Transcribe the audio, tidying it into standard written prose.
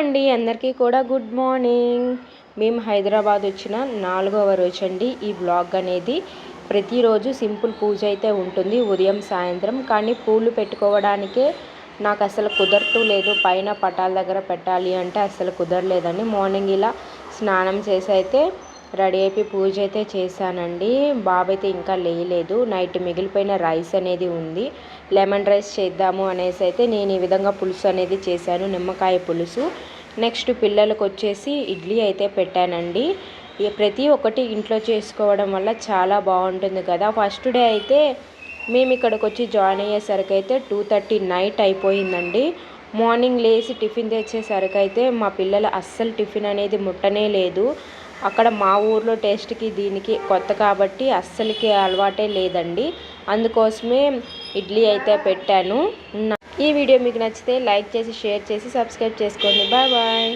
అండి, అందరికీ కూడా గుడ్ మార్నింగ్. మేము హైదరాబాద్ వచ్చిన 4వ రోజు అండి. ఈ బ్లాగ్ అనేది ప్రతిరోజు సింపుల్ పూజ అయితే ఉంటుంది ఉదయం సాయంత్రం. కానీ పూలు పెట్టుకోవడానికే నాకు అసలు కుదరలేదు. పైన పటాల దగ్గర పెట్టాలి అంటే అసలు కుదరలేదండి. మార్నింగ్ ఇలా స్నానం చేసి అయితే రెడీ అయిపోయి పూజ అయితే చేశానండి. బాబు అయితే ఇంకా లేయలేదు. నైట్ మిగిలిపోయిన రైస్ అనేది ఉంది. లెమన్ రైస్ చేద్దాము అనేసి అయితే నేను ఈ విధంగా పులుసు అనేది చేశాను, నిమ్మకాయ పులుసు. నెక్స్ట్ పిల్లలకు వచ్చేసి ఇడ్లీ అయితే పెట్టానండి. ప్రతి ఒక్కటి ఇంట్లో చేసుకోవడం వల్ల చాలా బాగుంటుంది కదా. ఫస్ట్ డే అయితే మేము ఇక్కడికి వచ్చి జాయిన్ అయ్యేసరికి అయితే 2:30 నైట్ అయిపోయిందండి. మార్నింగ్ లేచి టిఫిన్ తెచ్చేసరికి అయితే మా పిల్లలు అస్సలు టిఫిన్ అనేది ముట్టనే లేదు. అక్కడ మా ఊర్లో టేస్ట్కి దీనికి కొత్త కాబట్టి అస్సలకి అలవాటే లేదండి. అందుకోసమే ఇడ్లీ అయితే పెట్టాను. ఈ వీడియో మీకు నచ్చితే లైక్ చేసి, షేర్ చేసి, సబ్స్క్రైబ్ చేసుకోండి. Bye bye.